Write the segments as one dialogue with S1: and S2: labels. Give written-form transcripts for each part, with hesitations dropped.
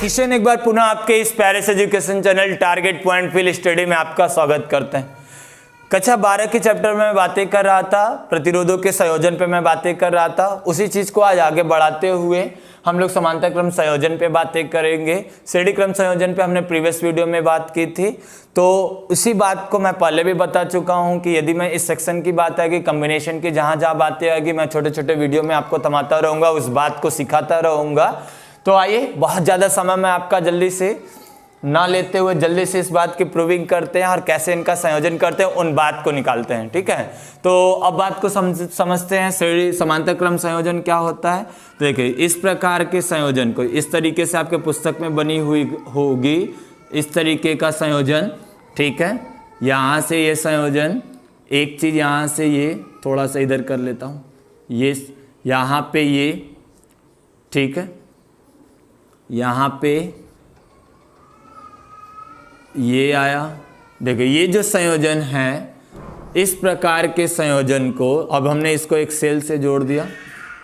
S1: किशन एक बार पुनः आपके इस Paris education channel target point field study में आपका स्वागत करते हैं। कक्षा 12 के चैप्टर में मैं बातें कर रहा था, प्रतिरोधों के संयोजन पे मैं बातें कर रहा था। उसी चीज़ को आज आगे बढ़ाते हुए हम लोग समांतर क्रम संयोजन पे बातें करेंगे। श्रेणी क्रम संयोजन पे हमने प्रीवियस वीडियो में बात की थी, तो उसी बात को मैं पहले भी बता चुका हूं कि यदि मैं इस सेक्शन की बात आएगी, कम्बिनेशन की जहां जहां बातें आएगी, मैं छोटे छोटे वीडियो में आपको थमाता रहूँगा, उस बात को सिखाता रहूँगा। तो आइए, बहुत ज़्यादा समय मैं आपका जल्दी से ना लेते हुए जल्दी से इस बात की प्रूविंग करते हैं और कैसे इनका संयोजन करते हैं उन बात को निकालते हैं। ठीक है, तो अब बात को समझते हैं। श्रेणी समांतर क्रम संयोजन क्या होता है। तो देखिए, इस प्रकार के संयोजन को इस तरीके से आपके पुस्तक में बनी हुई होगी, इस तरीके का संयोजन। ठीक है, यहाँ से ये संयोजन, एक चीज़ यहाँ से ये थोड़ा सा इधर कर लेता हूँ, ये यहाँ पे ये, ठीक है, यहाँ पे ये आया। देखो, ये जो संयोजन है, इस प्रकार के संयोजन को अब हमने इसको एक सेल से जोड़ दिया।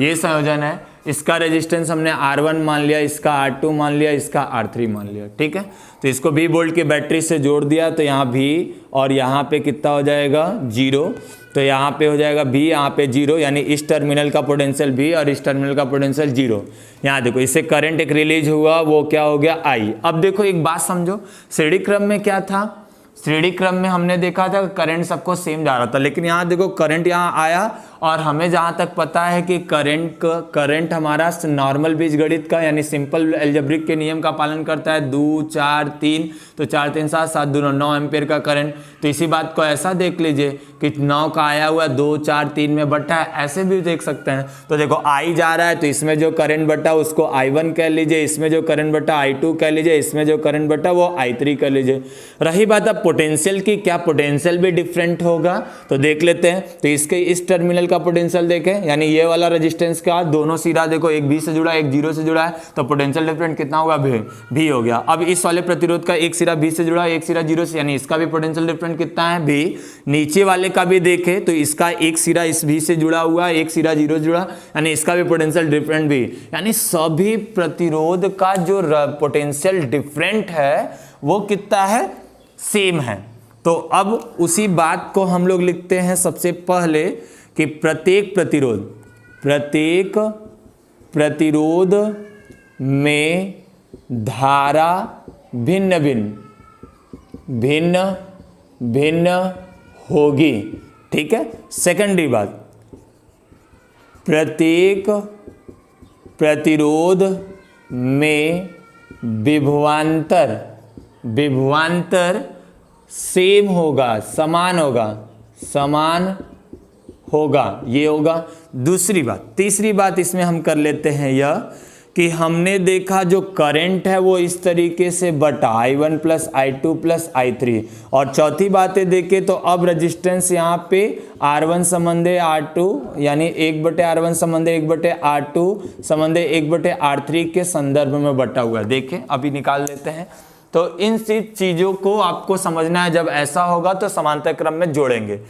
S1: ये संयोजन है, इसका रेजिस्टेंस हमने R1 मान लिया, इसका R2 मान लिया, इसका R3 मान लिया। ठीक है, तो इसको 20 वोल्ट की बैटरी से जोड़ दिया, तो यहाँ V और यहाँ पे कितना हो जाएगा 0। तो यहाँ पे हो जाएगा V, यहाँ पे 0, यानी इस टर्मिनल का पोटेंशियल V और इस टर्मिनल का पोटेंशियल 0। यहाँ देखो, इससे करंट एक रिलीज हुआ, वो क्या हो गया I। अब देखो एक बात समझो, श्रेणी क्रम में क्या था, श्रेणी क्रम में हमने देखा था करंट सबको सेम जा रहा था, लेकिन यहाँ देखो करंट यहाँ आया और हमें जहाँ तक पता है कि करंट हमारा नॉर्मल बीजगणित का यानी सिंपल एल्जेब्रिक के नियम का पालन करता है। 2 4 3, तो 4 3 7 7 2 9 एम्पेयर का करंट। तो इसी बात को ऐसा देख लीजिए कि 9 का आया हुआ 2 4 3 में बटा है, ऐसे भी देख सकते हैं। तो देखो I जा रहा है, तो इसमें जो करंट बटा उसको I1 कह लीजिए, इसमें जो करंट बटा I2 कह लीजिए, इसमें जो करंट बटा वो I3 कह लीजिए। रही बात अब पोटेंशियल की, क्या पोटेंशियल भी डिफरेंट होगा, तो देख लेते हैं। तो इसके इस टर्मिनल का पोटेंशियल देखें, यानी ये वाला रेजिस्टेंस का दोनों सिरा देखो, एक V से जुड़ा है, एक 0 से जुड़ा है, तो पोटेंशियल डिफरेंट कितना होगा, V हो गया। अब इस वाले प्रतिरोध का एक सिरा V से जुड़ा है, एक सिरा 0 से, यानी इसका भी पोटेंशियल डिफरेंट कितना है, V। नीचे वाले का भी देखें तो इसका एक सिरा इस V से जुड़ा हुआ है, एक सिरा 0 से जुड़ा, यानी इसका भी पोटेंशियल डिफरेंट V। यानी सभी प्रतिरोध का जो पोटेंशियल डिफरेंट है वो कितना है, सेम है। तो अब उसी बात को हम लोग लिखते हैं सबसे पहले कि प्रत्येक प्रतिरोध में धारा भिन्न भिन्न होगी। ठीक है, सेकेंडरी बात, प्रत्येक प्रतिरोध में विभवांतर सेम होगा, समान होगा, ये होगा दूसरी बात। तीसरी बात इसमें हम कर लेते हैं यह कि हमने देखा जो करंट है वो इस तरीके से बटा I1 plus I2 plus I3। और चौथी बातें देखें तो अब रेजिस्टेंस यहाँ पे R1 संबंधे R2, यानी 1/R1 संबंधे 1/R2 संबंधे 1/R3 के संदर्भ में बटा हुआ है। देखें, अभी निकाल लेते हैं। तो इन चीज़ों को आपको समझना है, जब ऐसा होगा तो समांतर क्रम में जोड़ेंगे।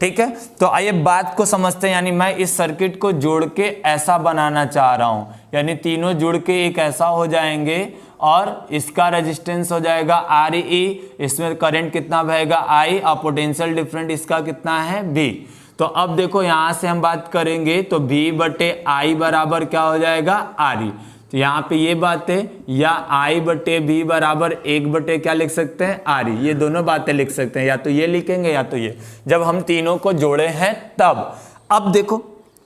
S1: ठीक है, तो आइए बात को समझते हैं। यानी मैं इस सर्किट को जोड़ के ऐसा बनाना चाह रहा हूं, यानी तीनों जुड़ के एक ऐसा हो जाएंगे और इसका रेजिस्टेंस हो जाएगा Re, इसमें करंट कितना बहेगा I, और पोटेंशियल डिफरेंट इसका कितना है V। तो अब देखो, यहां से हम बात करेंगे तो V/I बराबर क्या हो जाएगा Re। तो यहाँ पे ये बातें, या I/V बराबर 1/ क्या लिख सकते हैं, Re। ये दोनों बातें लिख सकते हैं, या तो ये लिखेंगे या तो ये, जब हम तीनों को जोड़े हैं तब। अब देखो,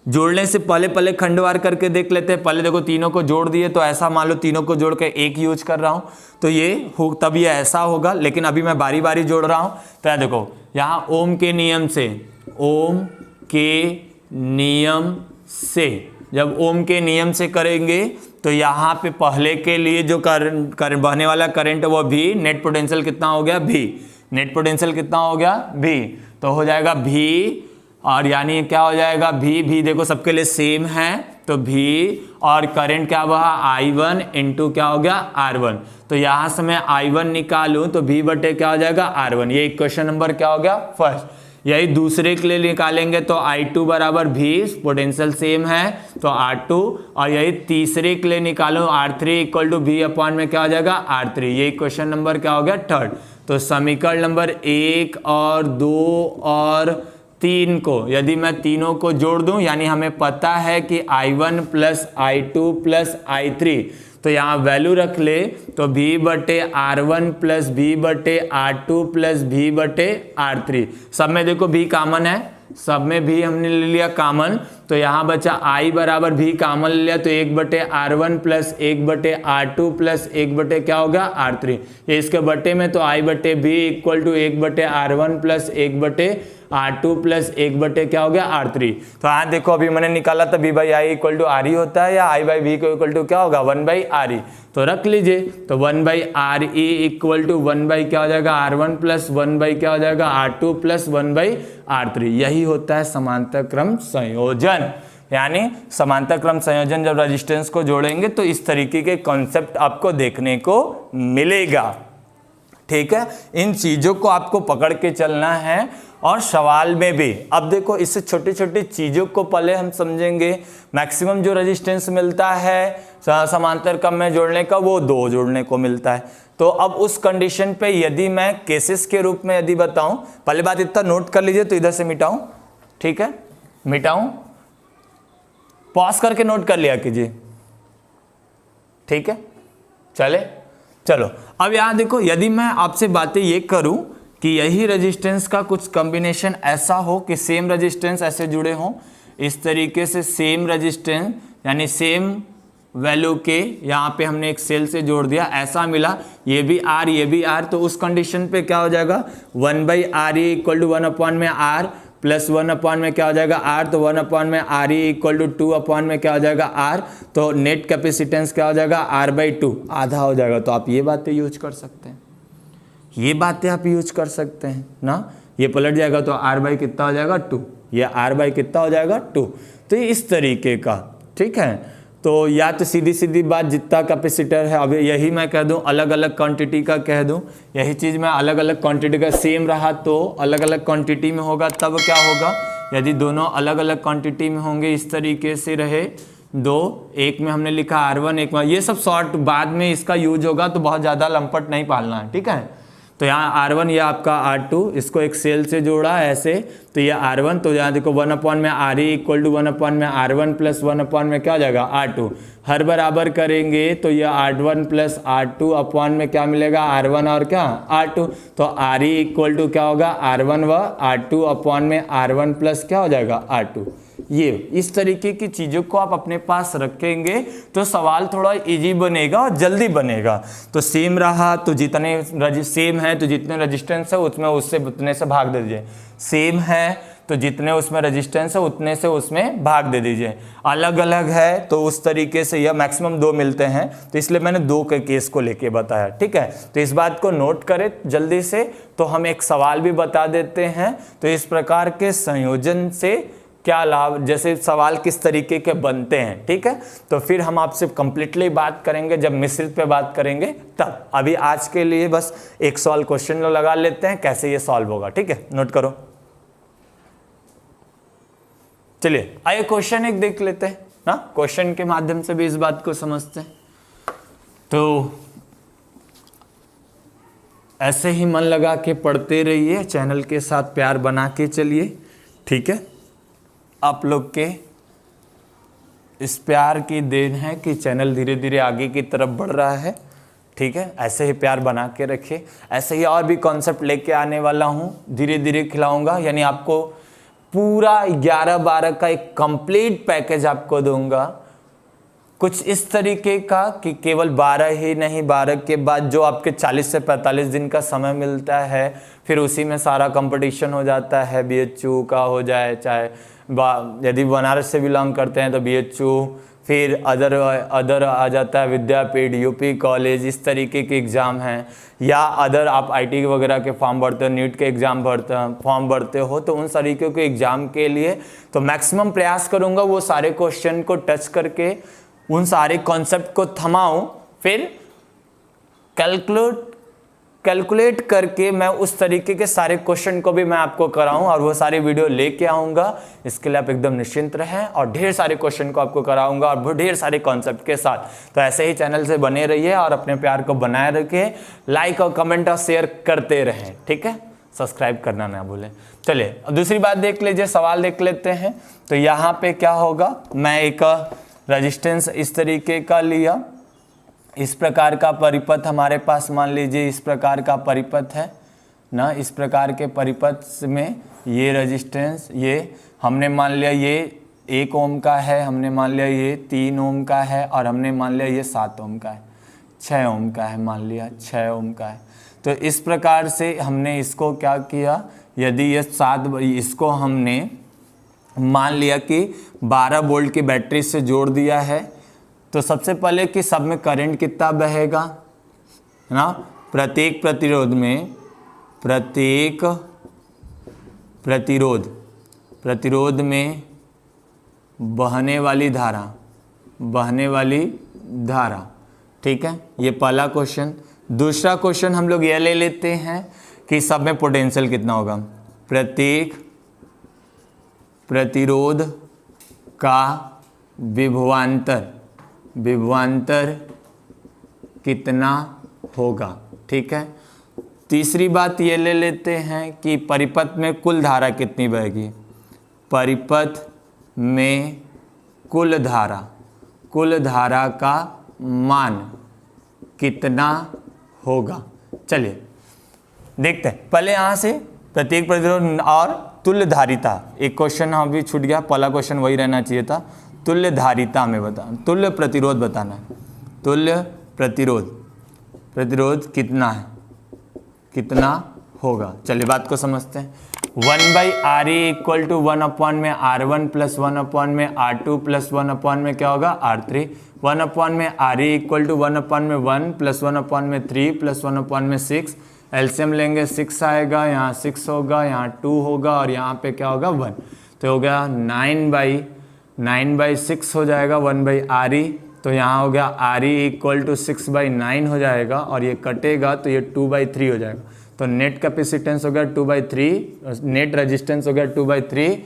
S1: जोड़ने से पहले खंडवार करके देख लेते हैं। पहले देखो, तीनों को जोड़ दिए, तो ऐसा मान लो तीनों को जोड़ के एक यूज कर रहा हूँ, तो ये हो, तब ये ऐसा होगा। लेकिन अभी मैं बारी बारी जोड़ रहा हूँ। तो देखो, यहाँ ओम के नियम से जब ओम के नियम से करेंगे तो यहाँ पे पहले के लिए जो करंट बहने वाला करंट है वो V, नेट पोटेंशियल कितना हो गया V, नेट पोटेंशियल कितना हो गया V, तो हो जाएगा V, और यानी क्या हो जाएगा V देखो सबके लिए सेम है, तो V और करंट क्या बहा I1 इंटू क्या हो गया R1। तो यहाँ से मैं I1 निकालूं तो V/क्या हो जाएगा R1। ये क्वेश्चन नंबर क्या हो गया, फर्स्ट। यही दूसरे के लिए निकालेंगे तो I2 बराबर V, पोटेंशियल सेम है तो R2, और यही तीसरे के लिए निकालो R3 equal to V upon में क्या हो जाएगा R3। यही क्वेश्चन नंबर क्या हो गया थर्ड। तो समीकरण नंबर 1 और 2 और 3 को यदि मैं तीनों को जोड़ दूं, यानी हमें पता है कि I1 plus I2 plus I3, तो यहाँ वैल्यू रख ले तो V बटे R1 प्लस V बटे R2 प्लस V बटे R3। सब में देखो V कॉमन है, सब में भी हमने ले लिया कॉमन, तो यहाँ बचा I बराबर भी कॉमन ले लिया तो 1 बटे R1 प्लस 1 बटे R2 प्लस 1 बटे क्या होगा R3। ये इसके बटे में तो I बटे भी इक्वल टू 1 बटे R1 प्लस 1 बटे R2 प्लस 1 बटे क्या हो गया R3। तो यहाँ देखो अभी मैंने निकाला था V by I equal to R ही होता है, या I बाई वी को इक्वल टू क्या होगा 1 बाई आर ई, तो रख लीजिए। तो 1 by r e equal to 1 by क्या हो जाएगा R1 प्लस 1 बाई क्या हो जाएगा R2 प्लस 1 बाई R3। यही होता है समांतर क्रम संयोजन। यानी समांतर क्रम संयोजन जब रेजिस्टेंस को जोड़ेंगे तो इस तरीके के कॉन्सेप्ट आपको देखने को मिलेगा। ठीक है, इन चीजों को आपको पकड़ के चलना है और सवाल में भी। अब देखो इससे छोटी छोटी चीजों को पहले हम समझेंगे। मैक्सिमम जो रेजिस्टेंस मिलता है समांतर क्रम में जोड़ने का वो 2 जोड़ने को मिलता है। तो अब उस कंडीशन पे यदि मैं केसेस के रूप में यदि बताऊं, पहले बात इतना नोट कर लीजिए तो इधर से मिटाऊं, ठीक है, मिटाऊं, पॉज करके नोट कर लिया कीजिए, ठीक है, चलो। अब यहाँ देखो यदि मैं आपसे बातें ये करूं कि यही रेजिस्टेंस का कुछ कॉम्बिनेशन ऐसा हो कि सेम रेजिस्टेंस ऐसे जुड़े हों, इस तरीके से सेम रेजिस्टेंस यानी सेम वैल्यू के यहाँ पे हमने एक सेल से जोड़ दिया, ऐसा मिला, ये भी R ये भी R, तो उस कंडीशन पे क्या हो जाएगा 1 by r e equal to 1 upon में R प्लस 1 अपॉन में क्या हो जाएगा R, तो 1 अपॉन में r e equal to 2 upon में क्या हो जाएगा R, तो नेट कैपेसिटेंस क्या हो जाएगा R बाई 2 आधा हो जाएगा। तो आप ये बातें यूज कर सकते हैं, ये बातें आप यूज कर सकते हैं ना। ये पलट जाएगा तो R बाई कितना हो जाएगा 2, ये R बाई कितना हो जाएगा 2। तो ये इस तरीके का, ठीक है। तो या तो सीधी सीधी बात जितना कैपेसिटर है, अब यही मैं कह दूं अलग अलग क्वांटिटी का कह दूं, यही चीज़ मैं अलग अलग क्वांटिटी का सेम रहा तो अलग अलग क्वांटिटी में होगा, तब क्या होगा यदि दोनों अलग अलग क्वांटिटी में होंगे, इस तरीके से रहे दो, एक में हमने लिखा R1 एक में, ये सब शॉर्ट बाद में इसका यूज होगा तो बहुत ज़्यादा लंपट नहीं पालना है, ठीक है। तो यहाँ R1 ये आपका R2, इसको एक सेल से जोड़ा ऐसे, तो ये R1, तो यहाँ देखो 1 अपॉन में r e equal to 1 upon में R1 प्लस 1 अपॉन में क्या हो जाएगा R2, हर बराबर करेंगे तो ये R1 प्लस R2 अपॉन में क्या मिलेगा R1 और क्या R2, तो R ई इक्वल टू क्या होगा R1 व R2 अपॉन में R1 प्लस क्या हो जाएगा R2। ये इस तरीके की चीज़ों को आप अपने पास रखेंगे तो सवाल थोड़ा इजी बनेगा और जल्दी बनेगा। तो सेम रहा तो जितने सेम है तो जितने रेजिस्टेंस है उसमें उससे उतने से भाग दे दीजिए, सेम है तो जितने उसमें रेजिस्टेंस है उतने से उसमें भाग दे दीजिए, अलग अलग है तो उस तरीके से, यह मैक्सिमम 2 मिलते हैं तो इसलिए मैंने 2 के केस को लेके बताया, ठीक है। तो इस बात को नोट करें जल्दी से। तो हम एक सवाल भी बता देते हैं, तो इस प्रकार के संयोजन से क्या लाभ, जैसे सवाल किस तरीके के बनते हैं, ठीक है। तो फिर हम आपसे कंप्लीटली बात करेंगे जब मिश्रित पे बात करेंगे तब। अभी आज के लिए बस एक सॉल्व क्वेश्चन लगा लेते हैं कैसे ये सॉल्व होगा, ठीक है, नोट करो। चलिए आइए क्वेश्चन एक देख लेते हैं ना, क्वेश्चन के माध्यम से भी इस बात को समझते हैं। तो ऐसे ही मन लगा के पढ़ते रहिए, चैनल के साथ प्यार बना के चलिए, ठीक है। आप लोग के इस प्यार की देन है कि चैनल धीरे धीरे आगे की तरफ बढ़ रहा है, ठीक है। ऐसे ही प्यार बना के रखिए, ऐसे ही और भी कॉन्सेप्ट लेके आने वाला हूँ, धीरे धीरे खिलाऊंगा, यानी आपको पूरा 11-12 का एक कंप्लीट पैकेज आपको दूंगा। कुछ इस तरीके का कि केवल 12 ही नहीं, 12 के बाद जो आपके 40 से 45 दिन का समय मिलता है, फिर उसी में सारा कंपटीशन हो जाता है, BHU का हो जाए, चाहे यदि बनारस से बिलोंग करते हैं तो BHU, फिर अदर आ जाता है विद्यापीठ, यूपी कॉलेज, इस तरीके के एग्ज़ाम हैं, या अदर आप IT वगैरह के फॉर्म भरते हो, नीट के एग्ज़ाम फॉर्म भरते हो, तो उन तरीके के एग्ज़ाम के लिए तो मैक्सिमम प्रयास करूँगा वो सारे क्वेश्चन को टच करके उन सारे कॉन्सेप्ट को थमाऊँ, फिर कैलकुलेट कैलकुलेट करके मैं उस तरीके के सारे क्वेश्चन को भी मैं आपको कराऊं और वो सारी वीडियो लेके आऊंगा। इसके लिए आप एकदम निश्चिंत रहें और ढेर सारे क्वेश्चन को आपको कराऊंगा और ढेर सारे कॉन्सेप्ट के साथ। तो ऐसे ही चैनल से बने रहिए और अपने प्यार को बनाए रखिए, लाइक और कमेंट और शेयर करते रहें, ठीक है, सब्सक्राइब करना ना भूलें। चलिए अब दूसरी बात देख लीजिए, सवाल देख लेते हैं। तो यहाँ पे क्या होगा, मैं एक रेजिस्टेंस इस तरीके का लिया, इस प्रकार का परिपथ हमारे पास, मान लीजिए इस प्रकार का परिपथ है ना, इस प्रकार के परिपथ में ये रेजिस्टेंस, ये हमने मान लिया ये 1 ओम का है, हमने मान लिया ये 3 ओम का है और हमने मान लिया ये 7 ओम का है, 6 ओम का है, मान लिया 6 ओम का है। तो इस प्रकार से हमने इसको क्या किया, यदि ये 7, इसको हमने मान लिया कि 12 वोल्ट की बैटरी से जोड़ दिया है। तो सबसे पहले कि सब में करंट कितना बहेगा, है ना, प्रत्येक प्रतिरोध में बहने वाली धारा, ठीक है, ये पहला क्वेश्चन। दूसरा क्वेश्चन हम लोग ये ले लेते हैं कि सब में पोटेंशियल कितना होगा, प्रत्येक प्रतिरोध का विभवांतर कितना होगा, ठीक है। तीसरी बात ये ले लेते हैं कि परिपथ में कुल धारा कितनी बहेगी, परिपथ में कुल धारा का मान कितना होगा। चलिए देखते हैं, पहले यहाँ से प्रत्येक प्रतिरोध और तुल्य धारिता, एक क्वेश्चन अभी छूट गया, पहला क्वेश्चन वही रहना चाहिए था, तुल्य धारिता में तुल्य प्रतिरोध बताना है, तुल्य प्रतिरोध कितना है, कितना होगा। चलिए बात को समझते हैं। 1/Re इक्वल टू 1 में R1 प्लस 1 में R2 प्लस 1 में क्या होगा, R3। 1 में Re इक्वल टू 1 में 1 प्लस 1 में 3 प्लस 1 में 6, एलसीएम लेंगे 6 आएगा, यहाँ 6 होगा, यहाँ 2 होगा और यहाँ पे क्या होगा 1, तो हो गया 9/6 हो जाएगा 1/Re। तो यहाँ हो गया Re इक्वल टू 6/9 हो जाएगा और ये कटेगा तो ये 2/3 हो जाएगा। तो नेट कैपेसिटेंस हो गया 2/3, नेट रेजिस्टेंस हो गया 2/3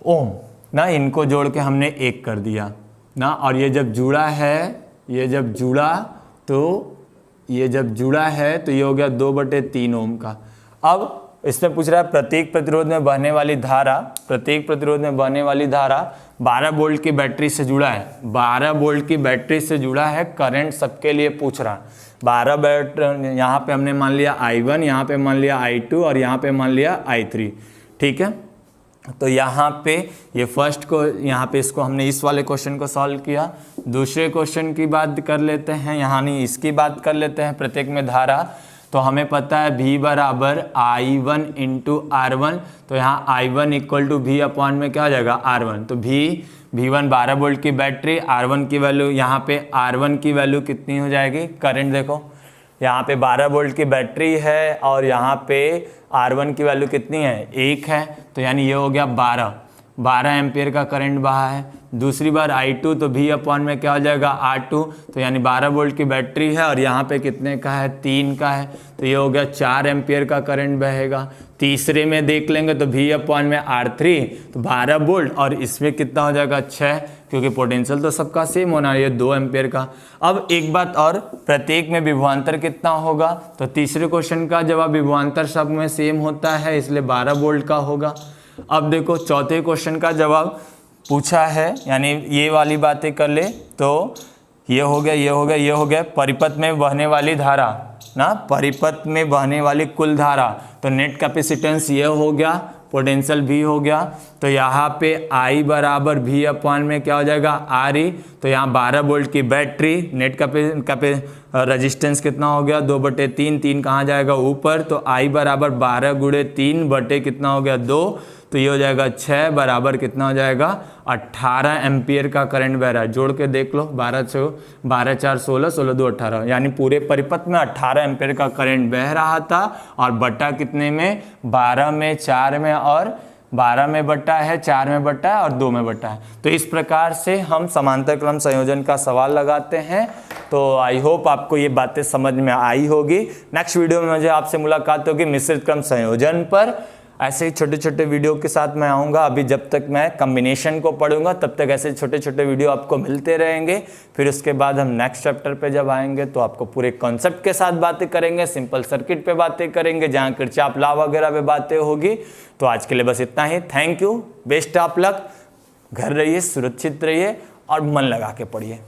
S1: ओम ना, इनको जोड़ के हमने 1 कर दिया ना। और ये जब जुड़ा है, ये जब जुड़ा है तो ये हो गया 2/3 ओम का। अब इसमें पूछ रहा है प्रत्येक प्रतिरोध में बहने वाली धारा 12 वोल्ट की बैटरी से जुड़ा है, 12 वोल्ट की बैटरी से जुड़ा है, करंट सबके लिए पूछ रहा है। 12 बैटरी, यहाँ पे हमने मान लिया I1, यहाँ पे मान लिया I2 और यहाँ पे मान लिया I3, ठीक है। तो यहाँ पे ये फर्स्ट को, यहाँ पे इसको हमने इस वाले क्वेश्चन को सॉल्व किया। दूसरे क्वेश्चन की बात कर लेते हैं, यहाँ नहीं इसकी बात कर लेते हैं। प्रत्येक में धारा, तो हमें पता है V बराबर I1 इंटू R1, तो यहाँ I1 equal to V upon में क्या हो जाएगा R1। तो V1 12 वोल्ट की बैटरी, R1 की वैल्यू, यहाँ पे R1 की वैल्यू कितनी हो जाएगी, करंट देखो यहाँ पे 12 वोल्ट की बैटरी है और यहाँ पे R1 की वैल्यू कितनी है, 1 है, तो यानी ये हो गया 12 एम्पियर का करंट बहा है। दूसरी बार I2, तो V अपॉन में क्या हो जाएगा R2, तो यानी 12 वोल्ट की बैटरी है और यहाँ पे कितने का है, 3 का है, तो ये हो गया 4 एम्पियर का करंट बहेगा। तीसरे में देख लेंगे तो V अपॉन में R3, तो 12 वोल्ट और इसमें कितना हो जाएगा 6, क्योंकि पोटेंशियल तो सबका सेम होना है, ये 2 एम्पियर का। अब एक बात और, प्रत्येक में विभवांतर कितना होगा, तो तीसरे क्वेश्चन का जवाब विभवांतर सब में सेम होता है, इसलिए 12 वोल्ट का होगा। अब देखो चौथे क्वेश्चन का जवाब पूछा है, यानी ये वाली बातें कर ले, तो ये हो गया परिपथ में बहने वाली धारा ना, परिपथ में बहने वाली कुल धारा, तो नेट कैपेसिटेंस ये हो गया, पोटेंशियल भी हो गया। तो यहाँ पे I बराबर V अपॉन में क्या हो जाएगा Re, तो यहाँ 12 वोल्ट की बैटरी, नेट रेजिस्टेंस कितना हो गया 2/3, 3 कहाँ जाएगा ऊपर, तो I बराबर 12 गुणे 3 बटे कितना हो गया 2, तो ये हो जाएगा 6 बराबर कितना हो जाएगा 18 एम्पियर का करंट बह रहा है। जोड़ के देख लो, 12 4 16, 16 2 18, यानी पूरे परिपथ में 18 एम्पियर का करंट बह रहा था। और बटा कितने में, 12 में, 4 में, और 12 में बटा है, 4 में बटा है और 2 में बटा है। तो इस प्रकार से हम समांतर क्रम संयोजन का सवाल लगाते हैं। तो आई होप आपको ये बातें समझ में आई होगी। नेक्स्ट वीडियो में मुझे आपसे मुलाकात होगी मिश्रित क्रम संयोजन पर। ऐसे ही छोटे छोटे वीडियो के साथ मैं आऊँगा। अभी जब तक मैं कम्बिनेशन को पढ़ूंगा तब तक ऐसे छोटे छोटे वीडियो आपको मिलते रहेंगे। फिर उसके बाद हम नेक्स्ट चैप्टर पे जब आएंगे तो आपको पूरे कॉन्सेप्ट के साथ बातें करेंगे, सिंपल सर्किट पे बातें करेंगे, जहाँ किरचॉफ लॉ वगैरह पे बातें होगी। तो आज के लिए बस इतना ही। Thank you, best of luck. घर रहिए, सुरक्षित रहिए और मन लगा के पढ़िए।